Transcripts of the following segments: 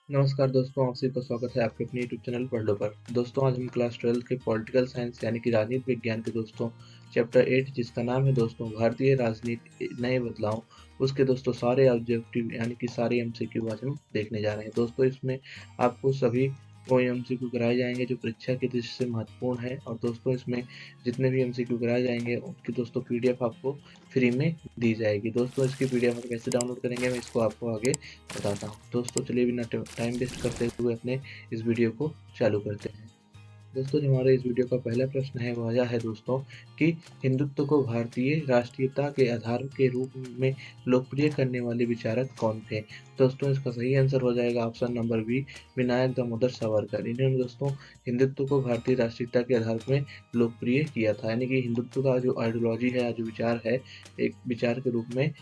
नमस्कार दोस्तों, आप सभी का स्वागत है आपके अपने यूट्यूब चैनल पढ़ लो पर। दोस्तों आज हम क्लास 12 के पॉलिटिकल साइंस यानी कि राजनीति विज्ञान के दोस्तों चैप्टर 8 जिसका नाम है दोस्तों भारतीय राजनीति नए बदलाव, उसके दोस्तों सारे ऑब्जेक्टिव यानी कि सारे एमसीक्यू आज हम देखने जा रहे हैं। दोस्तों इसमें आपको सभी वो एमसीक्यू कराए जाएंगे जो परीक्षा की दृष्टि से महत्वपूर्ण है, और दोस्तों इसमें जितने भी एमसीक्यू कराए जाएंगे उनकी दोस्तों पीडीएफ आपको फ्री में दी जाएगी। दोस्तों इसकी पीडीएफ आप कैसे डाउनलोड करेंगे मैं इसको आपको आगे बताता हूँ। दोस्तों चलिए बिना टाइम वेस्ट करते हुए अपने इस वीडियो को चालू करते हैं। दोस्तों जो हमारे इस वीडियो का पहला प्रश्न है वह यह है दोस्तों कि हिंदुत्व को भारतीय राष्ट्रीयता के आधार के रूप में लोकप्रिय करने वाले विचारक कौन थे। दोस्तों इसका सही आंसर हो जाएगा option number B, Vinayak Damodar Savarkar. इन्होंने दोस्तों हिंदुत्व को भारतीय राष्ट्रीयता के आधार में लोकप्रिय किया था, यानी कि हिंदुत्व का जो आइडियोलॉजी है, जो विचार है, एक विचार के रूप में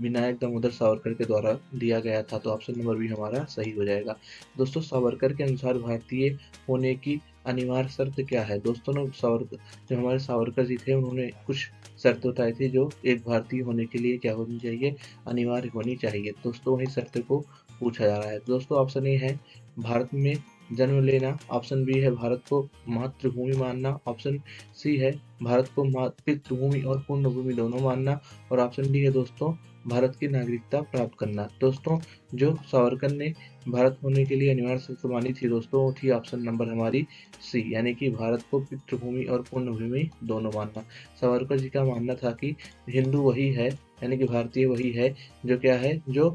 विनायक दामोदर सावरकर के द्वारा दिया गया था। तो ऑप्शन नंबर बी हमारा सही हो जाएगा। दोस्तों सावरकर के अनुसार भारतीय होने की अनिवार्य शर्त क्या है। दोस्तों ने जो हमारे सावरकर जी थे उन्होंने कुछ शर्त बताई थी जो एक भारतीय होने के लिए क्या होनी चाहिए, अनिवार्य होनी चाहिए। दोस्तों वही शर्त को पूछा जा रहा है। दोस्तों ऑप्शन ए है भारत में जन्म लेना, ऑप्शन बी है भारत को मातृभूमि मानना, ऑप्शन सी है भारत को पितृभूमि और पुण्यभूमि दोनों मानना, और ऑप्शन डी है दोस्तों भारत की नागरिकता प्राप्त करना। दोस्तों जो सावरकर ने भारत होने के लिए अनिवार्य शर्त मानी थी दोस्तों वो थी ऑप्शन नंबर हमारी सी, यानी कि भारत को पितृभूमि और पुण्यभूमि दोनों मानना। सावरकर जी का मानना था कि हिंदू वही है, यानी कि भारतीय वही है जो क्या है, जो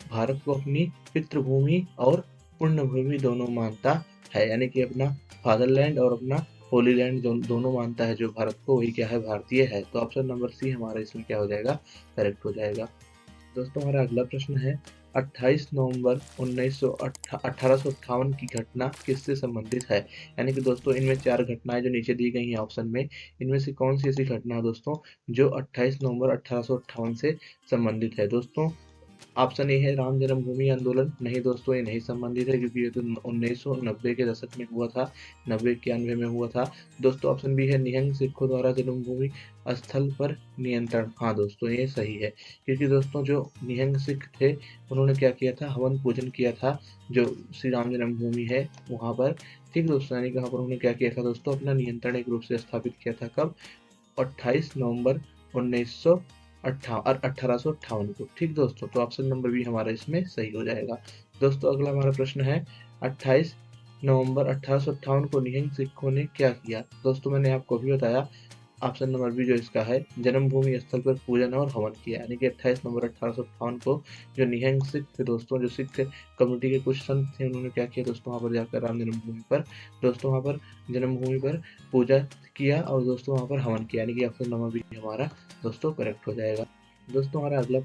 भारत को अपनी पितृभूमि और पुण्यभूमि दोनों मानता है, यानी कि अपना फादरलैंड और अपना होली लैंड दोनों मानता है जो भारत को, वही क्या है, भारतीय है। तो ऑप्शन नंबर सी हमारा इसमें क्या हो जाएगा, करेक्ट हो जाएगा। दोस्तों हमारा अगला प्रश्न है 28 नवंबर 1858 की घटना किससे संबंधित है। यानी कि दोस्तों इनमें चार घटनाएं जो नीचे दी गई हैं ऑप्शन में, इनमें से कौन सी ऐसी घटना है दोस्तों जो 28 नवंबर 1858 से संबंधित है। दोस्तों ऑप्शन ए है राम जन्मभूमि आंदोलन, नहीं दोस्तों ये नहीं संबंधित है क्योंकि ये तो 1990 के दशक में हुआ था, 90-91 में हुआ था। दोस्तों ऑप्शन बी है निहंग सिखों द्वारा जन्मभूमि स्थल पर नियंत्रण, हाँ दोस्तों ये सही है क्योंकि दोस्तों जो निहंग सिख थे उन्होंने क्या किया था, हवन पूजन किया था जो श्री राम जन्मभूमि है वहाँ पर। ठीक दोस्तों, यानी कि वहाँ पर उन्होंने क्या किया था दोस्तों, अपना नियंत्रण एक रूप से स्थापित किया था। कब, 28 नवंबर 1858 को। ठीक दोस्तों, तो ऑप्शन नंबर बी हमारा इसमें सही हो जाएगा। दोस्तों अगला हमारा प्रश्न है 28 नवंबर 1858 को निहंग सिखों ने क्या किया। दोस्तों मैंने आपको भी बताया ऑप्शन नंबर बी जो इसका है, जन्मभूमि स्थल पर पूजन और हवन किया, यानी कि 28 नवंबर 1858 को जो निहंग सिख थे दोस्तों, जो सिख कम्युनिटी के कुछ संत थे, उन्होंने क्या किया दोस्तों, वहाँ पर जाकर राम जन्मभूमि पर, दोस्तों वहाँ पर जन्मभूमि पर पूजा किया और दोस्तों वहाँ पर हवन किया, यानी कि ऑप्शन नंबर बी हमारा दोस्तों करेक्ट हो जाएगा। दोस्तों हमारा अगला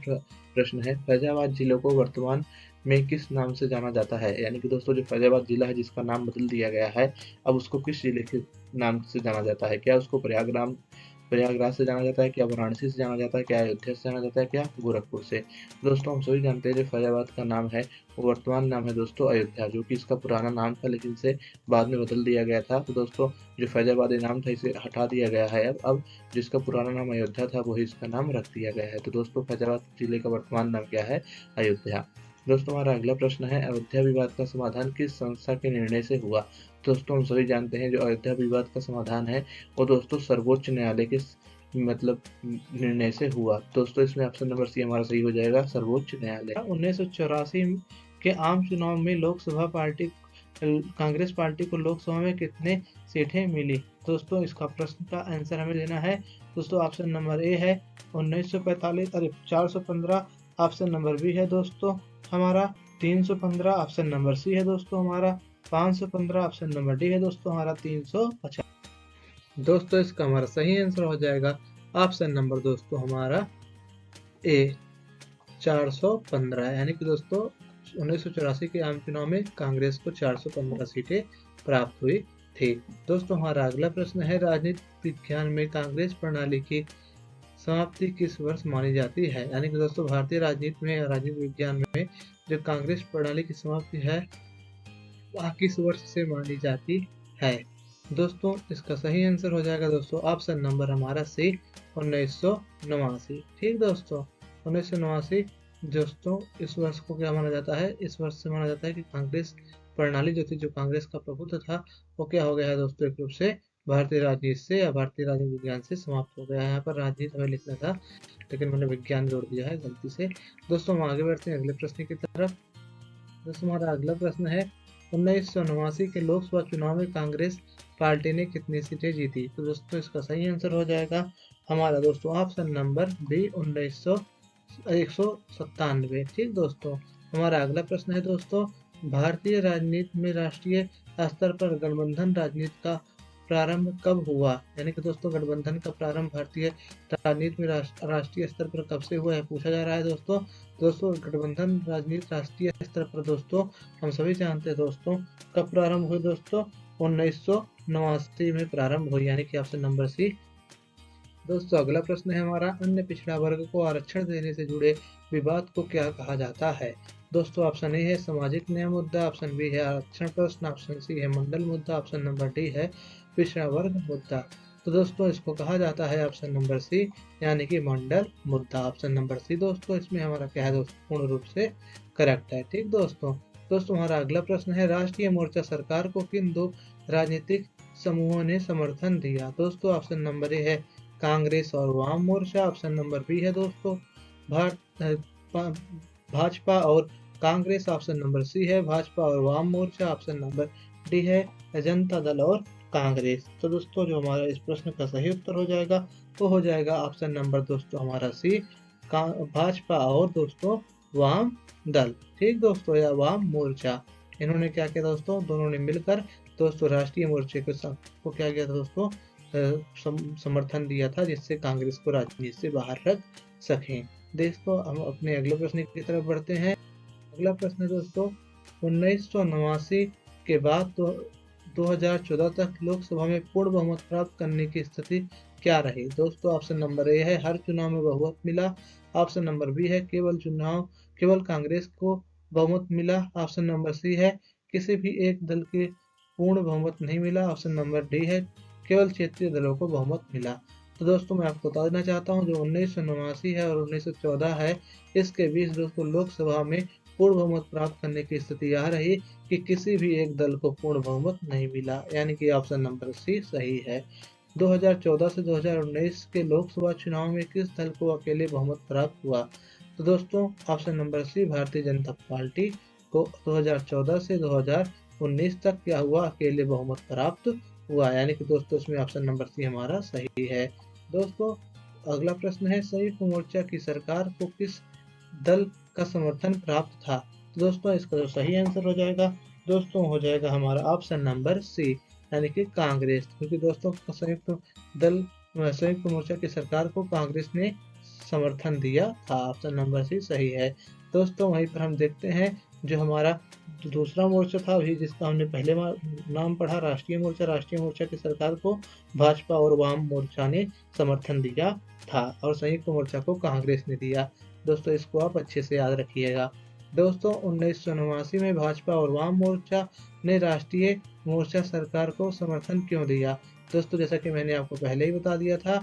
प्रश्न है फैजाबाद जिले को वर्तमान में किस नाम से जाना जाता है। यानी कि दोस्तों जो फैजाबाद जिला है जिसका नाम बदल दिया गया है, अब उसको किस जिले के नाम से जाना जाता है। क्या उसको प्रयागराज से जाना जाता है, क्या वाराणसी से जाना जाता है, क्या अयोध्या से जाना जाता है, क्या गोरखपुर से। दोस्तों हम सभी जानते हैं जो फैजाबाद का नाम है वो वर्तमान नाम है दोस्तों अयोध्या, जो कि इसका पुराना नाम था लेकिन इसे बाद में बदल दिया गया था। तो दोस्तों जो फैजाबाद नाम था इसे हटा दिया गया है, अब जिसका पुराना नाम अयोध्या था वही इसका नाम रख दिया गया है। तो दोस्तों फैजाबाद जिले का वर्तमान नाम क्या है, अयोध्या। दोस्तों हमारा अगला प्रश्न है अयोध्या विवाद का समाधान किस संस्था के निर्णय से हुआ। दोस्तों हम सभी जानते हैं जो अयोध्या विवाद का समाधान है वो दोस्तों सर्वोच्च न्यायालय के मतलब निर्णय से हुआ। दोस्तों इसमें ऑप्शन नंबर सी हमारा सही हो जाएगा, सर्वोच्च न्यायालय। 1984 के आम चुनाव में लोकसभा पार्टी कांग्रेस पार्टी को लोकसभा में कितने सीटें मिली। दोस्तों इसका प्रश्न का आंसर हमें देना है। दोस्तों ऑप्शन नंबर ए है 415, ऑप्शन नंबर बी है दोस्तों हमारा 315, ऑप्शन नंबर सी है दोस्तों हमारा 515, ऑप्शन नंबर डी है दोस्तों हमारा 350। दोस्तों इसका हमारा सही आंसर हो जाएगा ऑप्शन नंबर दोस्तों हमारा ए 415, यानी कि दोस्तों 1984 के आम चुनाव में कांग्रेस को 415 सीटें प्राप्त हुई थी। दोस्तों हमारा अगला प्रश्न है राजनीति विज्ञान में कांग्रेस प्रणाली की समाप्ति किस वर्ष मानी जाती है। यानी कि दोस्तों भारतीय राजनीति में राजनीति विज्ञान में जो कांग्रेस प्रणाली की समाप्ति है वह किस वर्ष से मानी जाती है। दोस्तों इसका सही आंसर हो जाएगा दोस्तों ऑप्शन नंबर हमारा सी 1989। ठीक दोस्तों 1989 दोस्तों इस वर्ष को क्या माना जाता है, इस वर्ष से माना जाता है कि कांग्रेस प्रणाली जो थी, जो कांग्रेस का प्रभुत्व था, वो क्या हो गया है दोस्तों, एक रूप से भारतीय राजनीति से या भारतीय राजनीति विज्ञान से समाप्त हो गया है। यहाँ पर राजनीति हमें लिखना था, लेकिन मैंने विज्ञान जोड़ दिया है गलती से। दोस्तों हम आगे बढ़ते हैं अगले प्रश्न की तरफ। दोस्तों हमारा अगला प्रश्न है, 1989 के लोकसभा चुनाव में कांग्रेस पार्टी ने कितनी सीटें जीती? तो दोस्तों इसका सही आंसर हो जाएगा हमारा दोस्तों ऑप्शन नंबर बी, 197। ठीक दोस्तों, हमारा अगला प्रश्न है दोस्तों, भारतीय राजनीति में राष्ट्रीय स्तर पर गठबंधन राजनीति का प्रारंभ कब हुआ? यानी कि दोस्तों गठबंधन का प्रारंभ भारतीय राजनीति में राष्ट्रीय स्तर पर कब से हुआ है, पूछा जा रहा है दोस्तों। दोस्तों गठबंधन राजनीति राष्ट्रीय स्तर पर दोस्तों हम सभी जानते हैं दोस्तों कब प्रारंभ हुई दोस्तों, 1989 में प्रारंभ हुई, यानी कि ऑप्शन नंबर सी। दोस्तों अगला प्रश्न है हमारा, अन्य पिछड़ा वर्ग को आरक्षण देने से जुड़े विवाद को क्या कहा जाता है? दोस्तों ऑप्शन ए है सामाजिक न्याय मुद्दा, ऑप्शन बी है आरक्षण प्रश्न, ऑप्शन सी है मंडल मुद्दा, ऑप्शन नंबर डी है पिछड़ा वर्ग मुद्दा। तो दोस्तों इसको कहा जाता है ऑप्शन नंबर सी, यानी कि मंडल मुद्दा। ऑप्शन नंबर सी दोस्तों इसमें हमारा क्या है दोस्तों, पूर्ण रूप से करेक्ट है। ठीक दोस्तों, हमारा अगला प्रश्न है, राष्ट्रीय मोर्चा सरकार को किन दो राजनीतिक समूहों ने समर्थन दिया? दोस्तों ऑप्शन नंबर ए है कांग्रेस और वाम मोर्चा, ऑप्शन नंबर बी है दोस्तों भाजपा और कांग्रेस, ऑप्शन नंबर सी है भाजपा और वाम मोर्चा, ऑप्शन नंबर डी है जनता दल और कांग्रेस। तो दोस्तों जो हमारा इस प्रश्न का सही उत्तर हो जाएगा वो हो जाएगा ऑप्शन नंबर दोस्तों हमारा सी, भाजपा और दोस्तों वाम दल। ठीक दोस्तों, या वाम मोर्चा, इन्होंने क्या किया दोस्तों, दोनों ने मिलकर दोस्तों राष्ट्रीय मोर्चे को क्या किया दोस्तों, समर्थन दिया था, जिससे कांग्रेस को राजनीति से बाहर रख सकें। दोस्तों हम अपने अगले प्रश्न की तरफ बढ़ते हैं। अगला प्रश्न है दोस्तों, 1989 के बाद तो 2014 तक लोकसभा में पूर्ण बहुमत प्राप्त करने की स्थिति क्या रही? दोस्तों ऑप्शन नंबर ए है हर चुनाव में बहुमत मिला, ऑप्शन नंबर बी है केवल कांग्रेस को बहुमत मिला, ऑप्शन नंबर सी है किसी भी एक दल के पूर्ण बहुमत नहीं मिला, ऑप्शन नंबर डी है केवल क्षेत्रीय दलों को बहुमत मिला। तो दोस्तों मैं आपको बता देना चाहता हूँ, जो 1989 है और 1914 है, इसके बीच दोस्तों लोकसभा में पूर्ण बहुमत प्राप्त करने की स्थिति यह रही कि किसी भी एक दल को पूर्ण बहुमत नहीं मिला, यानी कि ऑप्शन नंबर सी सही है। 2014 से 2019 के लोकसभा चुनाव में किस दल को अकेले बहुमत प्राप्त हुआ? तो दोस्तों ऑप्शन नंबर सी, भारतीय जनता पार्टी को 2014 से 2019 तक क्या हुआ, अकेले बहुमत प्राप्त हुआ, यानी कि दोस्तों इसमें ऑप्शन नंबर सी हमारा सही है। दोस्तों अगला प्रश्न है, संयुक्त मोर्चा की सरकार को किस दल का समर्थन प्राप्त था? तो दोस्तों इसका जो सही आंसर हो जाएगा दोस्तों हो जाएगा हमारा ऑप्शन नंबर सी, यानी कि कांग्रेस, क्योंकि दोस्तों संयुक्त मोर्चा की सरकार को कांग्रेस ने समर्थन दिया था। ऑप्शन नंबर सी सही है। दोस्तों वहीं पर हम देखते हैं जो हमारा दूसरा मोर्चा था अभी, जिसका हमने पहले नाम पढ़ा राष्ट्रीय मोर्चा की सरकार को भाजपा और वाम मोर्चा ने समर्थन दिया था और संयुक्त मोर्चा को कांग्रेस ने दिया। दोस्तों इसको आप अच्छे से याद रखिएगा। दोस्तों 1989 में भाजपा और वाम मोर्चा ने राष्ट्रीय मोर्चा सरकार को समर्थन क्यों दिया? दोस्तों जैसा कि मैंने आपको पहले ही बता दिया था,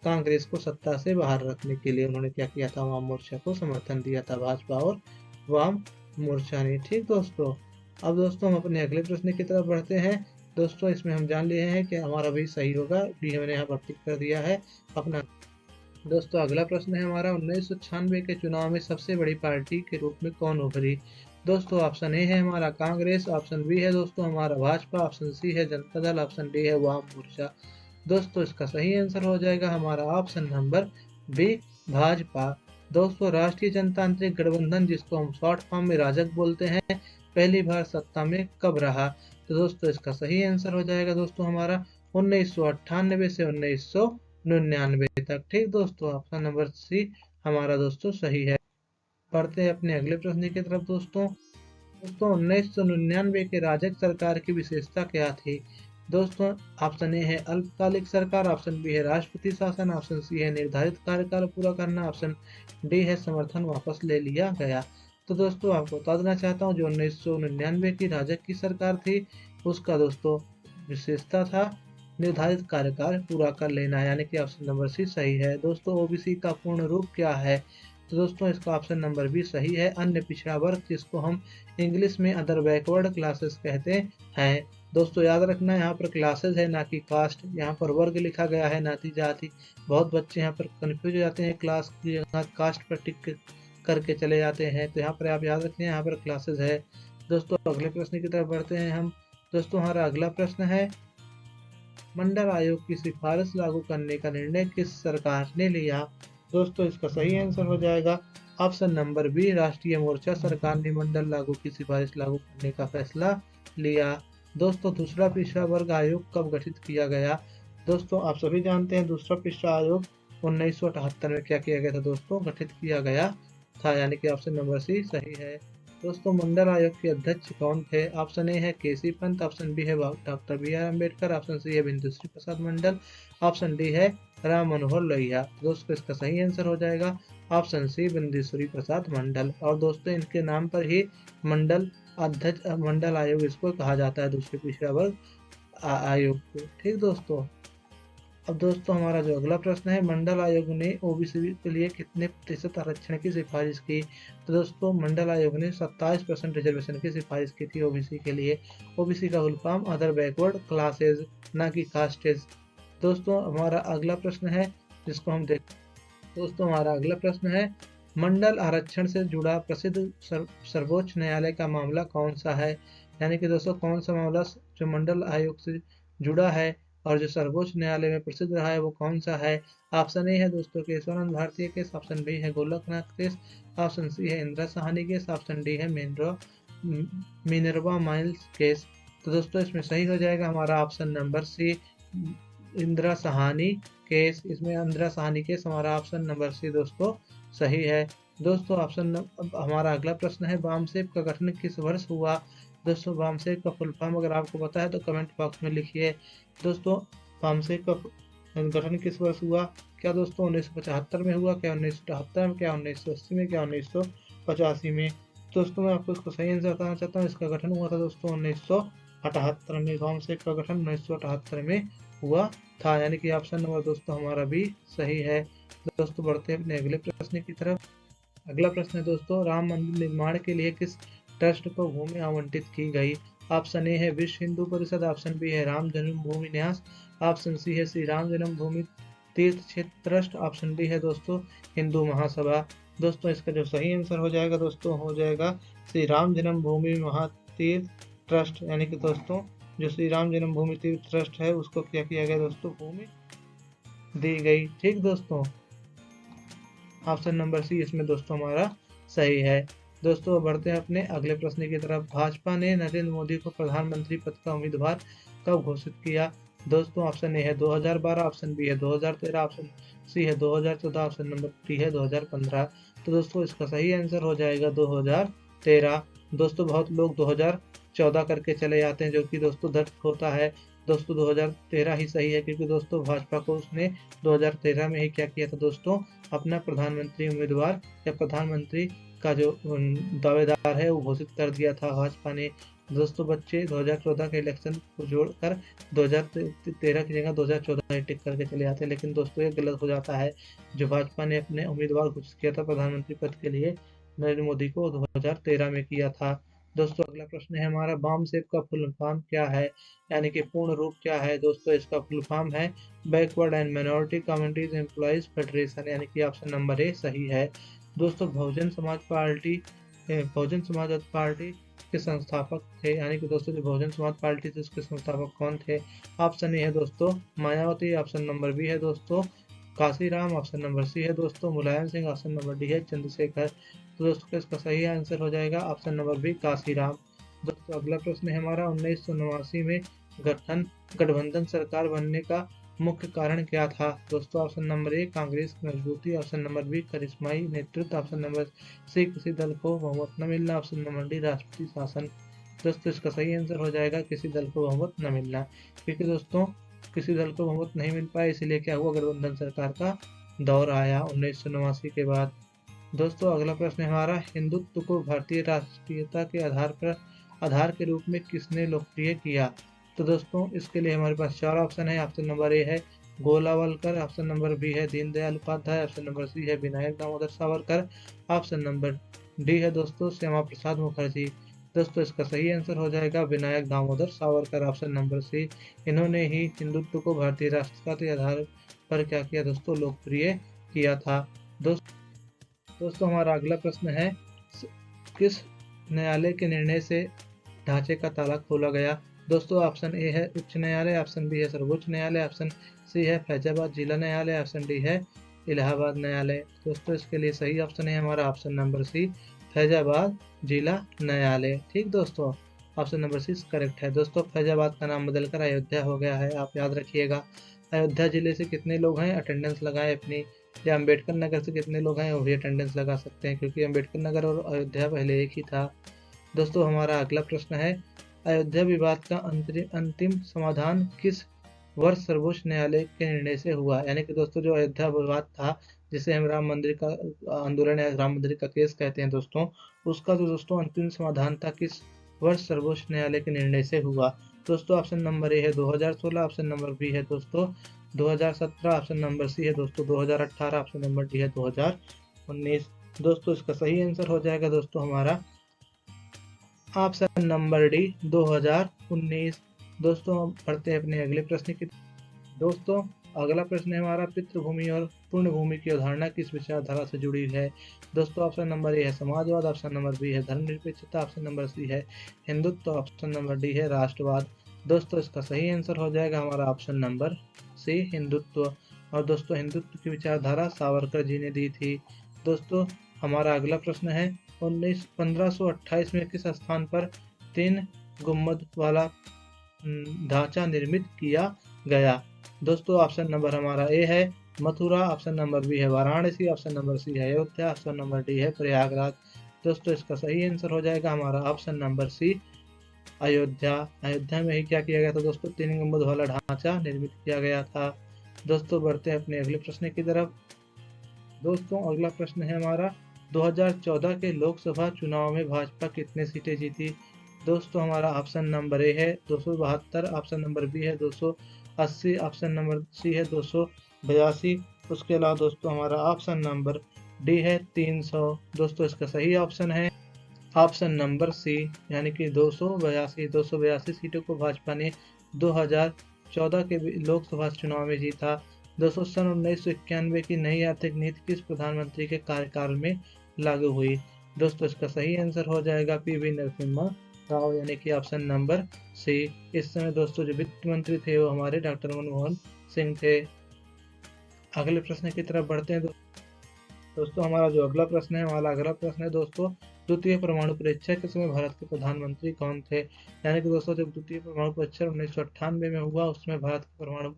कांग्रेस को सत्ता से बाहर रखने के लिए उन्होंने क्या किया था, वाम मोर्चा को समर्थन दिया था, भाजपा और वाम मोर्चा ने। ठीक दोस्तों, अब दोस्तों हम अपने अगले प्रश्न की तरफ बढ़ते हैं। दोस्तों इसमें हम जान लिए हैं कि हमारा भी सही होगा, भी मैंने यहाँ पर टिक कर दिया है अपना। दोस्तों अगला प्रश्न है हमारा, 1996 के चुनाव में सबसे बड़ी पार्टी के रूप में कौन उभरी? दोस्तों ऑप्शन ए है हमारा कांग्रेस, ऑप्शन बी है दोस्तों हमारा भाजपा, ऑप्शन सी है जनता दल, ऑप्शन डी है वाम मोर्चा। दोस्तों इसका सही आंसर हो जाएगा हमारा ऑप्शन नंबर बी, भाजपा। दोस्तों राष्ट्रीय जनतांत्रिक गठबंधन, जिसको हम शॉर्ट फॉर्म में राजग बोलते हैं, पहली बार सत्ता में कब रहा? तो दोस्तों इसका सही आंसर हो जाएगा दोस्तों हमारा 1998 से 1999 तक। ठीक दोस्तों, ऑप्शन नंबर सी हमारा दोस्तों सही है। पढ़ते हैं अपने अगले प्रश्न की तरफ। दोस्तों 1999 के राजग सरकार की विशेषता क्या थी? दोस्तों ऑप्शन ए है अल्पकालिक सरकार, ऑप्शन बी है राष्ट्रपति शासन, ऑप्शन सी है निर्धारित कार्यकाल पूरा करना, ऑप्शन डी है समर्थन वापस ले लिया गया। तो दोस्तों आपको बता देना चाहता हूँ, जो 1999 की राजग की सरकार थी, उसका दोस्तों विशेषता था निर्धारित कार्यकाल पूरा कर लेना, यानी कि ऑप्शन नंबर सी सही है। दोस्तों ओबीसी का पूर्ण रूप क्या है? तो दोस्तों इसका ऑप्शन नंबर बी सही है, अन्य पिछड़ा वर्ग, जिसको हम इंग्लिश में अदर बैकवर्ड क्लासेस कहते हैं। दोस्तों याद रखना, यहाँ पर क्लासेस है ना कि कास्ट, यहाँ पर वर्ग लिखा गया है ना कि जाति। बहुत बच्चे यहाँ पर कंफ्यूज हो जाते हैं, क्लास की जगह कास्ट पर टिक करके चले जाते हैं, तो यहाँ पर आप याद रखें यहाँ पर क्लासेस है। दोस्तों अगले प्रश्न की तरफ बढ़ते हैं हम। दोस्तों हमारा अगला प्रश्न है, मंडल आयोग की सिफारिश लागू करने का निर्णय किस सरकार ने लिया? दोस्तों इसका सही आंसर हो जाएगा ऑप्शन नंबर बी, राष्ट्रीय मोर्चा सरकार ने मंडल लागू की सिफारिश लागू करने का फैसला लिया। दोस्तों दूसरा पिछड़ा वर्ग आयोग कब गठित किया गया? दोस्तों आप सभी जानते हैं दूसरा पिछड़ा आयोग 1978 में क्या किया गया था दोस्तों, गठित किया गया था, यानी कि ऑप्शन नंबर सी सही है। दोस्तों मंडल आयोग के अध्यक्ष कौन थे? ऑप्शन ए है केसी पंत, ऑप्शन बी है doctor B R Ambedkar, option C है बिंदुश्री प्रसाद मंडल, ऑप्शन डी है राम मनोहर लोहिया। दोस्तों इसका सही आंसर हो जाएगा ऑप्शन सी बिंदुश्री प्रसाद मंडल। और दोस्तों इनके नाम पर ही मंडल अध्यक्ष मंडल आयोग इसको कहा जाता है, दूसरे पिछड़ा वर्ग आयोग को। ठीक दोस्तों, अब दोस्तों हमारा जो अगला प्रश्न है, मंडल आयोग ने ओबीसी के लिए कितने प्रतिशत आरक्षण की सिफारिश की? तो दोस्तों मंडल आयोग ने 27% रिजर्वेशन की सिफारिश की थी ओबीसी के लिए। ओबीसी का full form other backward classes, ना कि कास्टेज। दोस्तों हमारा अगला प्रश्न है जिसको हम देख दोस्तों हमारा अगला प्रश्न है, मंडल आरक्षण से जुड़ा प्रसिद्ध सर्वोच्च न्यायालय का मामला कौन सा है? यानी कि दोस्तों कौन सा मामला जो मंडल आयोग से जुड़ा है और जो सर्वोच्च न्यायालय में प्रसिद्ध रहा है वो कौन सा है? ऑप्शन ए है दोस्तों केशवानंद भारतीय केस, ऑप्शन बी है गोलकनाथ केस, ऑप्शन सी है Indira Sahni case, option D है मिनर्वा माइल्स केस। तो दोस्तों इसमें सही हो जाएगा हमारा option number C, Indira Sahni case. इसमें इंदिरा साहनी केस हमारा ऑप्शन नंबर सी दोस्तों सही है। दोस्तों हमारा अगला प्रश्न है, बामसेब का गठन किस वर्ष हुआ? दोस्तों बामसेब का फुल फॉर्म अगर आपको पता है तो कमेंट बॉक्स में लिखिए। दोस्तों बामसेब का गठन किस वर्ष हुआ? क्या दोस्तों 1975 में हुआ, क्या 1978 में, क्या 1980 में, क्या 1985 में? दोस्तों मैं आपको इसको सही आंसर बताना चाहता हूँ, इसका गठन हुआ था दोस्तों 1978 में। बामसेब का गठन 1978 में हुआ था, यानी कि ऑप्शन नंबर दोस्तों हमारा भी सही है। दोस्तों बढ़ते हैं अपने अगले प्रश्न की तरफ। अगला प्रश्न है दोस्तों, राम मंदिर निर्माण के लिए किस ट्रस्ट को भूमि आवंटित की गई? ऑप्शन ए है विश्व हिंदू परिषद, ऑप्शन बी है राम जन्मभूमि न्यास, ऑप्शन सी है श्री राम जन्मभूमि तीर्थ क्षेत्र ट्रस्ट, ऑप्शन डी है दोस्तों हिंदू महासभा। दोस्तों इसका जो सही आंसर हो जाएगा दोस्तों हो जाएगा श्री राम जन्मभूमि महातीर्थ ट्रस्ट, यानी कि दोस्तों जो श्री राम जन्मभूमि तीर्थ ट्रस्ट है उसको क्या किया गया दोस्तों, भूमि दी गई। ठीक दोस्तों, ऑप्शन नंबर सी इसमें दोस्तों हमारा सही है। दोस्तों बढ़ते हैं अपने अगले प्रश्न की तरफ। भाजपा ने नरेंद्र मोदी को प्रधानमंत्री पद का उम्मीदवार कब घोषित किया? दोस्तों ऑप्शन ए है 2012, ऑप्शन बी है 2013, ऑप्शन सी है 2014, ऑप्शन नंबर डी है 2015। तो दोस्तों इसका सही आंसर हो जाएगा 2013। दोस्तों बहुत लोग 2014 करके चले जाते हैं, जो कि दोस्तों दर्द होता है। दोस्तों 2013 ही सही है, क्योंकि दोस्तों भाजपा को उसने 2013 में ही क्या किया था दोस्तों, अपना प्रधानमंत्री उम्मीदवार या प्रधानमंत्री का जो दावेदार है वो घोषित कर दिया था भाजपा ने। दोस्तों बच्चे 2014 के इलेक्शन को जोड़कर 2013 की जगह 2014 ही टिक करके चले जाते हैं, लेकिन दोस्तों ये गलत हो जाता है। जो भाजपा ने अपने उम्मीदवार घोषित किया था प्रधानमंत्री पद के लिए नरेंद्र मोदी को 2013 में किया था। दोस्तों अगला प्रश्न है हमारा, बामसेब का फुल फॉर्म क्या है, यानी कि पूर्ण रूप क्या है? दोस्तों इसका फुल फॉर्म है backward and minority communities employees federation, यानी कि ऑप्शन नंबर ए सही है। दोस्तों बहुजन समाज पार्टी के संस्थापक थे, यानी कि दोस्तों जो बहुजन समाज पार्टी थी उसके संस्थापक कौन थे? ऑप्शन ए है दोस्तों मायावती, ऑप्शन नंबर बी है दोस्तों काशीराम, ऑप्शन नंबर सी है दोस्तों Mulayam Singh, option number D है चंद्रशेखर। तो दोस्तों इसका सही आंसर हो जाएगा ऑप्शन नंबर बी काशीराम। दोस्तों अगला प्रश्न है हमारा, 1989 में गठबंधन सरकार बनने का मुख्य कारण क्या था? दोस्तों ऑप्शन नंबर ए कांग्रेस की मजबूती, ऑप्शन नंबर बी करिश्माई नेतृत्व, ऑप्शन नंबर सी किसी दल को बहुमत न मिलना, ऑप्शन नंबर डी राष्ट्रपति शासन। दोस्तों इसका सही आंसर हो जाएगा किसी दल को बहुमत न मिलना, क्योंकि दोस्तों किसी दल को बहुमत नहीं मिल पाया, इसीलिए क्या हुआ, गठबंधन सरकार का दौर आया 1989 के बाद। दोस्तों अगला प्रश्न हमारा, हिंदुत्व को भारतीय राष्ट्रीयता के आधार के रूप में किसने लोकप्रिय किया? तो दोस्तों इसके लिए हमारे पास चार ऑप्शन है। ऑप्शन नंबर ए है गोलावलकर, ऑप्शन नंबर बी है Deendayal Upadhyay, option number C है Vinayak Damodar Savarkar, option number D है दोस्तों श्यामा प्रसाद मुखर्जी। दोस्तों इसका सही आंसर हो जाएगा Vinayak Damodar Savarkar, option number C. इन्होंने ही हिंदुत्व को भारतीय राष्ट्रता के आधार पर क्या किया दोस्तों, लोकप्रिय किया था। दोस्तों हमारा अगला प्रश्न है, किस न्यायालय के निर्णय से ढांचे का ताला खोला गया। दोस्तों ऑप्शन ए है उच्च न्यायालय, ऑप्शन बी है सर्वोच्च न्यायालय, ऑप्शन सी है फैजाबाद जिला न्यायालय, ऑप्शन डी है इलाहाबाद न्यायालय। दोस्तों इसके लिए सही ऑप्शन है हमारा ऑप्शन नंबर सी, फैजाबाद जिला न्यायालय। ठीक दोस्तों, ऑप्शन नंबर सी करेक्ट है। दोस्तों फैजाबाद का नाम बदलकर अयोध्या हो गया है, आप याद रखिएगा। अयोध्या जिले से कितने लोग हैं, अटेंडेंस लगाएं अपनी। या अम्बेडकर नगर से कितने लोग हैं, वो भी अटेंडेंस लगा सकते हैं, क्योंकि अम्बेडकर नगर और अयोध्या पहले एक ही था। दोस्तों हमारा अगला प्रश्न है, अयोध्या विवाद का अंतिम समाधान किस वर्ष सर्वोच्च न्यायालय के निर्णय से हुआ। यानी कि दोस्तों जो अयोध्या विवाद था, जिसे हम राम मंदिर का आंदोलन या राम मंदिर का केस कहते हैं दोस्तों, उसका जो दोस्तों अंतिम समाधान था किस वर्ष सर्वोच्च न्यायालय के निर्णय से हुआ। दोस्तों ऑप्शन नंबर ए है 2016, ऑप्शन नंबर बी है दोस्तों 2017, ऑप्शन नंबर सी है दोस्तों 2018, ऑप्शन नंबर डी है 2019। दोस्तों इसका सही आंसर हो जाएगा दोस्तों हमारा ऑप्शन नंबर डी 2019। दोस्तों हम पढ़ते हैं अपने अगले प्रश्न की। दोस्तों अगला प्रश्न है हमारा, पितृभूमि और पुण्यभूमि की अवधारणा किस विचारधारा से जुड़ी है। दोस्तों ऑप्शन नंबर ए है समाजवाद, ऑप्शन नंबर बी है धर्मनिरपेक्षता, ऑप्शन नंबर सी है हिंदुत्व, ऑप्शन नंबर डी है राष्ट्रवाद। दोस्तों इसका सही आंसर हो जाएगा हमारा ऑप्शन नंबर सी हिंदुत्व। और दोस्तों हिंदुत्व की विचारधारा सावरकर जी ने दी थी। दोस्तों हमारा अगला प्रश्न है, 1528 में किस स्थान पर 3 गुम्बद वाला ढांचा निर्मित किया गया। दोस्तों ऑप्शन नंबर हमारा ए है मथुरा, ऑप्शन नंबर बी है वाराणसी, ऑप्शन नंबर सी है अयोध्या, ऑप्शन नंबर डी है प्रयागराज। दोस्तों इसका सही आंसर हो जाएगा हमारा option number C Ayodhya. Ayodhya में ही क्या किया गया था दोस्तों, 3 गुम्बद वाला ढांचा निर्मित किया गया था। दोस्तों बढ़ते हैं अपने अगले प्रश्न की तरफ। दोस्तों अगला प्रश्न है हमारा, 2014 के लोकसभा चुनाव में भाजपा कितने सीटें जीती। दोस्तों हमारा ऑप्शन नंबर ए है 272, ऑप्शन नंबर बी है 280, ऑप्शन नंबर सी है 282, उसके अलावा दोस्तों हमारा ऑप्शन नंबर डी है 300। दोस्तों इसका सही ऑप्शन है ऑप्शन नंबर सी, यानी कि 282 सीटों को भाजपा ने 2014 के लोकसभा चुनाव में जीता। दोस्तों सन 1991 की नई आर्थिक नीति किस प्रधानमंत्री के कार्यकाल में लागू हुई। दोस्तों इसका सही आंसर हो जाएगा पीवी नरसिम्हा राव, यानी कि ऑप्शन नंबर सी। इस समय दोस्तों जो वित्त मंत्री थे वो हमारे डॉक्टर मनमोहन सिंह थे। अगले प्रश्न की तरफ बढ़ते हैं। दोस्तों हमारा जो अगला प्रश्न है, हमारा अगला प्रश्न है दोस्तों, द्वितीय परमाणु परीक्षा के समय भारत के प्रधानमंत्री कौन थे। यानी कि दोस्तों जब द्वितीय परमाणु परीक्षा 1998 में हुआ, उसमें भारत के परमाणु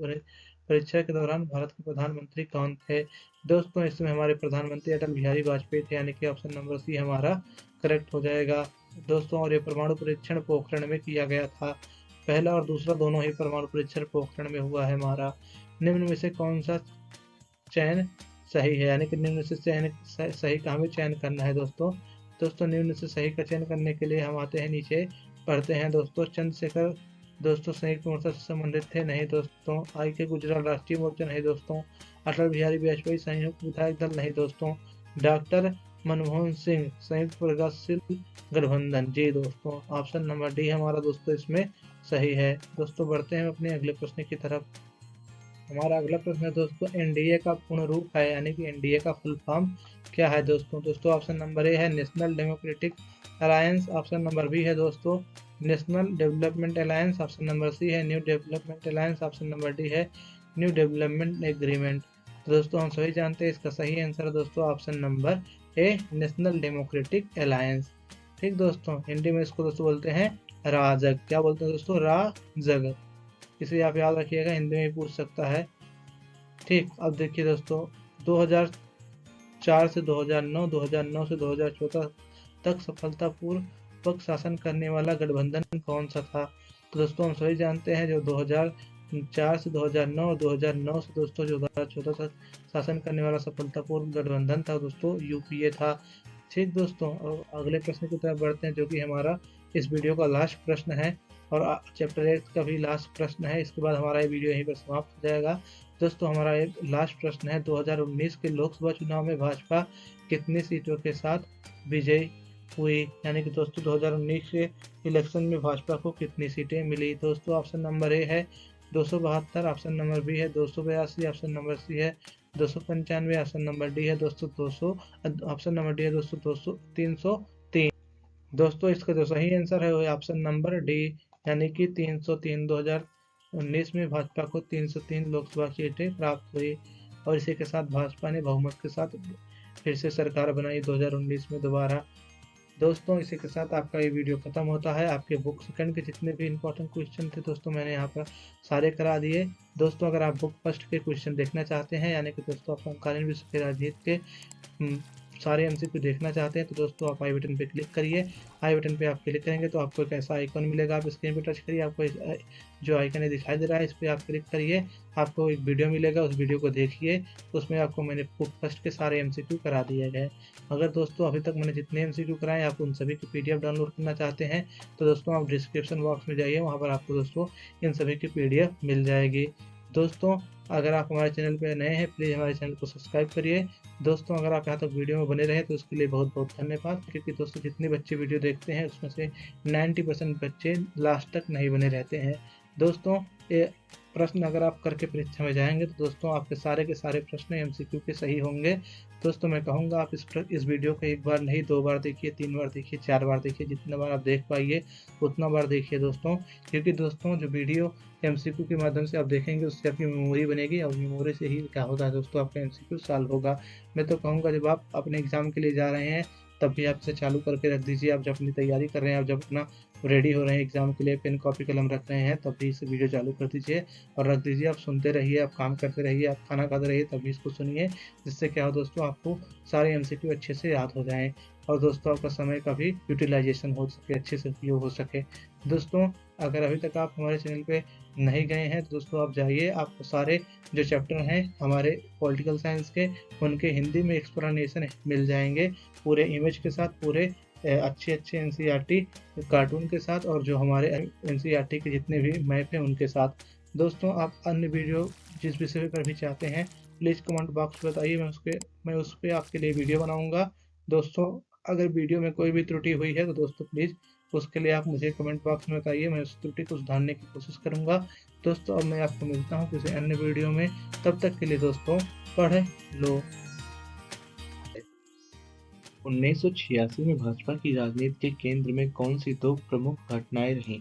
परीक्षा के दौरान भारत के प्रधानमंत्री कौन थे। दोस्तों इस समय हमारे प्रधानमंत्री अटल बिहारी वाजपेयी थे, यानी कि ऑप्शन नंबर सी हमारा करेक्ट हो जाएगा। दोस्तों और ये परमाणु परीक्षण पोखरण में किया गया था, पहला और दूसरा दोनों ही परमाणु परीक्षण पोखरण में हुआ है हमारा। निम्न में से कौन सा चयन सही है, यानी कि निम्न से चयन सही का हमें चयन करना है दोस्तों निम्न से सही का चयन करने के लिए हम आते हैं नीचे, पढ़ते हैं दोस्तों। चंद्रशेखर दोस्तों संयुक्त मोर्चा से संबंधित थे, नहीं दोस्तों। आई के गुजराल राष्ट्रीय मोर्चा, नहीं दोस्तों। अटल बिहारी वाजपेयी संयुक्त विधायक दल, नहीं दोस्तों। डॉक्टर मनमोहन सिंह संयुक्त प्रगतिशील गठबंधन, जी दोस्तों। ऑप्शन नंबर डी हमारा दोस्तों इसमें सही है। दोस्तों बढ़ते हैं अपने अगले प्रश्न की तरफ। हमारा अगला प्रश्न है दोस्तों, एनडीए का पूर्ण रूप है, यानी कि एनडीए का फुल फॉर्म क्या है दोस्तों ऑप्शन नंबर ए है national democratic alliance, option number B है दोस्तों national development alliance, option number C है new development alliance, option number D है न्यू डेवलपमेंट एग्रीमेंट। तो दोस्तों हम सभी जानते हैं इसका सही आंसर है दोस्तों ऑप्शन नंबर ए नेशनल डेमोक्रेटिक अलायंस। ठीक दोस्तों, हिंदी में इसको दोस्तों बोलते हैं राजग। क्या बोलते हैं दोस्तों, राजग। इसे आप याद रखिएगा, हिंदी में पूछ सकता है। ठीक, अब देखिए दोस्तों 2004 से 2009, 2009 से 2014 तक सफलतापूर्वक शासन करने वाला गठबंधन कौन सा था। तो दोस्तों हम सभी जानते हैं जो 2004 से 2009 और 2009 से दोस्तों 2014 तक शासन करने वाला सफलतापूर्वक गठबंधन था दोस्तों यूपीए था। ठीक दोस्तों, और अगले प्रश्न की तरफ बढ़ते हैं जो कि हमारा इस वीडियो का लास्ट प्रश्न है और चैप्टर 8 का भी लास्ट प्रश्न है। इसके बाद हमारा ये वीडियो यहीं पर समाप्त हो जाएगा। दोस्तों हमारा एक लास्ट प्रश्न है, 2019 के लोकसभा चुनाव में भाजपा कितनी सीटों के साथ विजयी हुई? यानी कि दोस्तों 2019 के इलेक्शन में भाजपा को कितनी सीटें मिली? दोस्तों ऑप्शन नंबर ए है 272, ऑप्शन नंबर बी है 282, ऑप्शन नंबर सी है 295, ऑप्शन नंबर डी है दोस्तों 200, ऑप्शन नंबर डी है दोस्तों 200 303। दोस्तों इसका जो सही आंसर है वो है ऑप्शन नंबर डी, यानी कि 303। 2019 में भाजपा को 303 लोकसभा सीटें प्राप्त हुई और इसी के साथ भाजपा ने बहुमत के साथ फिर से सरकार बनाई 2019 में दोबारा। दोस्तों इसी के साथ आपका ये वीडियो खत्म होता है। आपके बुक सेकंड के जितने भी इंपॉर्टेंट क्वेश्चन थे दोस्तों मैंने यहाँ पर सारे करा दिए। दोस्तों अगर आप बुक फर्स्ट के क्वेश्चन देखना चाहते हैं, यानी कि दोस्तों आप समकालीन विश्व के राजनीति के सारे एमसीक्यू देखना चाहते हैं, तो दोस्तों आप आई बटन पे क्लिक करिए। आई बटन पे आप क्लिक करेंगे तो आपको एक ऐसा आइकन मिलेगा, आप स्क्रीन पे टच करिए, आपको जो आइकन है दिखाई दे रहा है इस पर आप क्लिक करिए। आपको एक वीडियो मिलेगा, उस वीडियो को देखिए, उसमें आपको मैंने बुक फर्स्ट के सारे एमसीक्यू करा दिए गए। अगर दोस्तों अभी तक मैंने जितने एमसीक्यू कराए आप उन सभी की पीडीएफ डाउनलोड करना चाहते हैं तो दोस्तों आप डिस्क्रिप्शन बॉक्स में जाइए, वहाँ पर आपको दोस्तों इन सभी की पीडीएफ मिल जाएगी। दोस्तों अगर आप हमारे चैनल पर नए हैं प्लीज़ हमारे चैनल को सब्सक्राइब करिए। दोस्तों अगर आप यहाँ तक वीडियो में बने रहे तो उसके लिए बहुत बहुत धन्यवाद, क्योंकि दोस्तों जितने बच्चे वीडियो देखते हैं उसमें से 90% बच्चे लास्ट तक नहीं बने रहते हैं। दोस्तों ये प्रश्न अगर आप करके परीक्षा में जाएंगे तो दोस्तों आपके सारे के सारे प्रश्न एमसीक्यू के सही होंगे। दोस्तों मैं कहूँगा आप इस वीडियो को एक बार नहीं 2 बार देखिए, 3 बार देखिए, 4 बार देखिए, जितना बार आप देख पाइए उतना बार देखिए दोस्तों, क्योंकि दोस्तों जो वीडियो एमसीक्यू के माध्यम से आप देखेंगे उससे आपकी मेमोरी बनेगी और मेमोरी से ही क्या होता है दोस्तों आपका एमसीक्यू सॉल्व होगा। मैं तो कहूँगा जब आप अपने एग्जाम के लिए जा रहे हैं तब भी आप इसे चालू करके रख दीजिए। आप जब अपनी तैयारी कर रहे हैं, आप जब अपना रेडी हो रहे हैं एग्जाम के लिए, पेन कॉपी कलम रख रहे हैं, तब भी इसे वीडियो चालू कर दीजिए और रख दीजिए। आप सुनते रहिए, आप काम करते रहिए, आप खाना खाते रहिए, तब भी इसको सुनिए, जिससे क्या हो दोस्तों आपको सारे एमसीक्यू अच्छे से याद हो जाएं और दोस्तों आपका समय का भी यूटिलाइजेशन हो सके, अच्छे से उपयोग हो सके। दोस्तों अगर अभी तक आप हमारे चैनल पे नहीं गए हैं तो दोस्तों आप जाइए, आपको सारे जो चैप्टर हैं हमारे पॉलिटिकल साइंस के उनके हिंदी में एक्सप्लेनेशन मिल जाएंगे पूरे इमेज के साथ, पूरे अच्छे अच्छे एनसीईआरटी कार्टून के साथ और जो हमारे एनसीईआरटी के जितने भी मैप हैं उनके साथ। दोस्तों आप अन्य वीडियो जिस विषय पर भी चाहते हैं प्लीज़ कमेंट बॉक्स में बताइए, मैं उस पर आपके लिए वीडियो बनाऊंगा। दोस्तों अगर वीडियो में कोई भी त्रुटि हुई है तो दोस्तों प्लीज़ उसके लिए आप मुझे कमेंट बॉक्स में बताइए, मैं उस त्रुटि को सुधारने की कोशिश करूंगा। दोस्तों अब मैं आपको मिलता हूँ किसी अन्य वीडियो में, तब तक के लिए दोस्तों पढ़ लो। 1986 में भाजपा की राजनीति के केंद्र में कौन सी दो प्रमुख घटनाएं रहीं?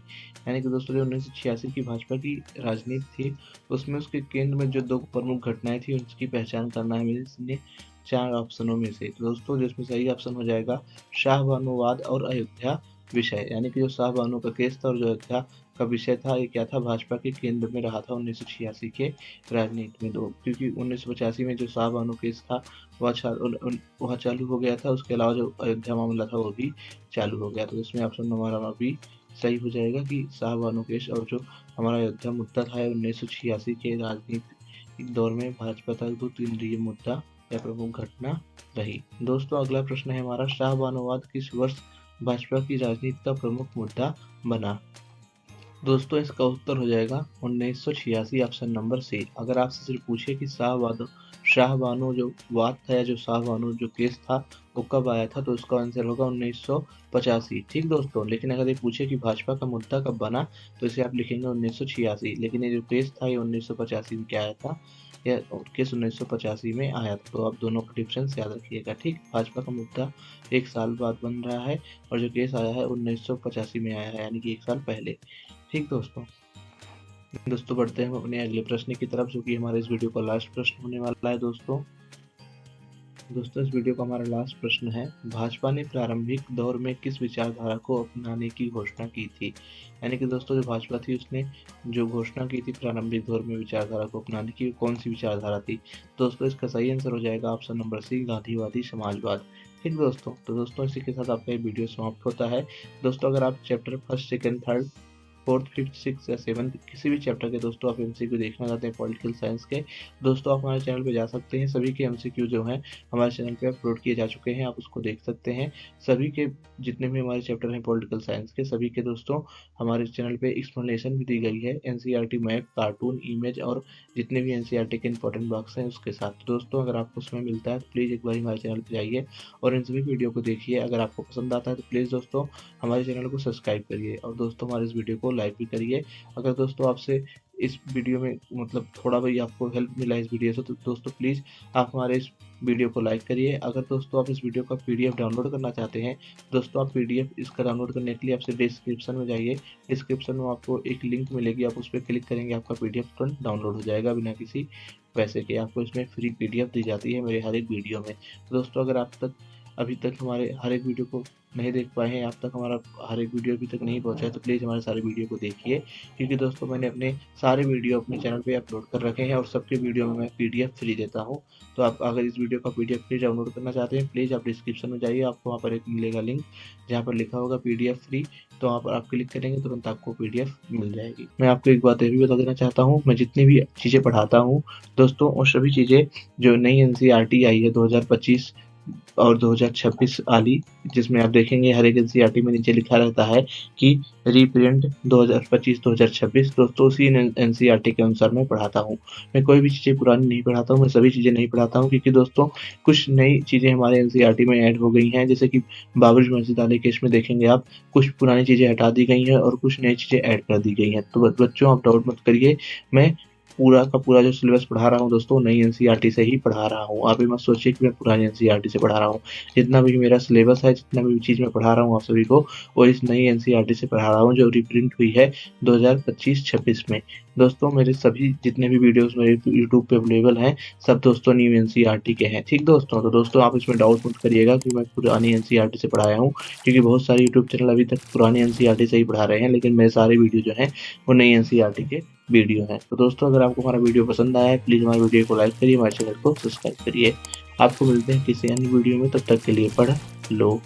यानी कि दोस्तों जो 1986 की भाजपा की राजनीति थी उसमें उसके केंद्र में जो दो प्रमुख घटनाएं थी उसकी पहचान करना है मेरे 4 ऑप्शनों में से। तो दोस्तों जिसमें सही ऑप्शन हो जाएगा शाहबानोवाद और अयोध्या विषय, यानी कि जो शाहबानो का केस था और जो अयोध्या का विषय था ये क्या था, भाजपा के केंद्र में रहा था 1986 के राजनीति में। दो क्योंकि 1985 में जो शाहबानो केस था वह चालू हो गया था, उसके अलावा जो अयोध्या मामला था वो भी चालू हो गया। तो इसमें ऑप्शन हमारा भी सही हो जाएगा कि शाहबानो केस और जो हमारा अयोध्या मुद्दा था 1986 के राजनीतिक दौर में भाजपा का दो केंद्रीय मुद्दा या प्रमुख घटना रही। दोस्तों अगला प्रश्न है हमारा, शाहबानोवाद किस वर्ष भाजपा की राजनीति का प्रमुख मुद्दा बना? दोस्तों इसका उत्तर हो जाएगा 1986, ऑप्शन नंबर सी। अगर आपसे सिर्फ पूछे कि शाहबानो जो वाद था या जो शाहबानो जो केस था वो कब आया था तो उसका आंसर होगा 1985। ठीक दोस्तों, लेकिन अगर ये पूछे कि भाजपा का मुद्दा कब बना तो इसे आप लिखेंगे 1986, लेकिन ये जो केस था ये 1985 में क्या आया था, यह केस 1985 में आया था। तो आप दोनों का डिफरेंस याद रखिएगा। ठीक, भाजपा का मुद्दा 1 साल बाद बन रहा है और जो केस आया है 1985 में आया है, यानी कि 1 साल पहले। ठीक दोस्तों बढ़ते हैं अपने अगले प्रश्न की तरफ, जो कि हमारे इस वीडियो का लास्ट प्रश्न होने वाला है। दोस्तों इस वीडियो का हमारा लास्ट प्रश्न है, भाजपा ने प्रारंभिक दौर में किस विचारधारा को अपनाने की घोषणा की थी? यानी कि दोस्तों जो भाजपा थी उसने जो घोषणा की थी प्रारंभिक दौर में विचारधारा को अपनाने की, कौन सी विचारधारा थी? दोस्तों इसका सही आंसर हो जाएगा ऑप्शन नंबर सी, गांधीवादी समाजवाद। ठीक दोस्तों, तो दोस्तों इसी के साथ आपका ये वीडियो समाप्त होता है। दोस्तों अगर आप चैप्टर 1, 2, 3 4th, 5th, 6th या 7th किसी भी चैप्टर के दोस्तों आप एमसीक्यू देखना चाहते हैं पॉलिटिकल साइंस के, दोस्तों आप हमारे चैनल पे जा सकते हैं। सभी के एमसीक्यू जो हैं हमारे चैनल पे अपलोड किए जा चुके हैं, आप उसको देख सकते हैं। सभी के जितने भी हमारे चैप्टर हैं पॉलिटिकल साइंस के, सभी के दोस्तों हमारे चैनल पे एक्सप्लेनेशन भी दी गई है, एनसीईआरटी मैप, कार्टून, इमेज और जितने भी एनसीईआरटी के इंपॉर्टेंट बॉक्स हैं उसके साथ। तो दोस्तों अगर आपको समय मिलता है तो प्लीज़ एक बार हमारे चैनल पर जाइए और इन सभी वीडियो को देखिए। अगर आपको पसंद आता है तो प्लीज़ दोस्तों हमारे चैनल को सब्सक्राइब करिए और दोस्तों हमारे इस वीडियो को लाइक भी करिए। अगर दोस्तों आपसे इस वीडियो में मतलब थोड़ा भी आपको हेल्प मिला इस वीडियो से तो दोस्तों प्लीज़ आप हमारे इस वीडियो को लाइक करिए। अगर दोस्तों आप इस वीडियो का पीडीएफ डाउनलोड करना चाहते हैं, दोस्तों आप पीडीएफ इसका डाउनलोड करने के लिए आपसे डिस्क्रिप्शन में जाइए। डिस्क्रिप्शन में आपको एक लिंक मिलेगी, आप उस पर क्लिक करेंगे, आपका पीडीएफ तुरंत डाउनलोड हो जाएगा बिना किसी पैसे के। आपको इसमें फ्री पीडीएफ दी जाती है मेरे हर एक वीडियो में। दोस्तों अगर आप तक अभी तक हमारे हर एक वीडियो को नहीं देख पाए हैं, आप तक हमारा हर एक वीडियो अभी तक नहीं पहुंचा है तो प्लीज़ हमारे सारे वीडियो को देखिए, क्योंकि दोस्तों मैंने अपने सारे वीडियो अपने चैनल पे अपलोड कर रखे हैं और सबके वीडियो में मैं पीडीएफ फ्री देता हूं। तो आप अगर इस वीडियो का पीडीएफ फ्री डाउनलोड करना चाहते हैं प्लीज़ आप डिस्क्रिप्शन में जाइए, आपको वहाँ पर एक मिलेगा लिंक जहाँ पर लिखा होगा पीडीएफ फ्री, तो वहाँ पर आप क्लिक करेंगे तुरंत आपको पीडीएफ मिल जाएगी। मैं आपको एक बात ये भी बता देना चाहता हूँ, मैं जितनी भी चीज़ें पढ़ाता हूँ दोस्तों वो सभी चीज़ें जो नई एनसीईआरटी आई है 2025 और 2026 वाली, जिसमें आप देखेंगे हर एक एनसीईआरटी में नीचे लिखा रहता है कि रीप्रिंट 2025-2026, दोस्तों उसी एनसीईआरटी के अनुसार मैं पढ़ाता हूँ। मैं कोई भी चीज़ें पुरानी नहीं पढ़ाता हूँ, मैं सभी चीज़ें नहीं पढ़ाता हूँ, क्योंकि दोस्तों कुछ नई चीज़ें हमारे एनसीईआरटी में ऐड हो गई हैं। जैसे कि बाबरी मस्जिद वाले केस में देखेंगे आप, कुछ पुरानी चीज़ें हटा दी गई हैं और कुछ नई चीज़ें ऐड कर दी गई हैं। तो बच्चों आप डाउट मत करिए, मैं पूरा का पूरा जो सिलेबस पढ़ा रहा हूँ दोस्तों नई एनसीईआरटी से ही पढ़ा रहा हूँ। आप ये मत सोचिए कि मैं पुरानी एनसीईआरटी से पढ़ा रहा हूँ। जितना भी मेरा सिलेबस है, जितना भी चीज़ मैं पढ़ा रहा हूँ आप सभी को, वो इस नई एनसीईआरटी से पढ़ा रहा हूँ जो रिप्रिंट हुई है 2025-26 में। दोस्तों मेरे सभी जितने भी वीडियोस मेरे यूट्यूब पे अवेलेबल हैं सब दोस्तों न्यू एनसीईआरटी के हैं, ठीक दोस्तों। तो दोस्तों आप इसमें डाउट मत करिएगा कि मैं पुरानी एनसीईआरटी से पढ़ाया हूँ, क्योंकि बहुत सारे यूट्यूब चैनल अभी तक पुरानी एनसीईआरटी से ही पढ़ा रहे हैं, लेकिन मेरे सारे वीडियो जो हैं वो नई एनसीईआरटी के वीडियो है। तो दोस्तों अगर आपको हमारा वीडियो पसंद आया है प्लीज़ हमारे वीडियो को लाइक करिए, हमारे चैनल को सब्सक्राइब करिए। आपको मिलते हैं किसी अन्य वीडियो में, तब तक के लिए पढ़ लो।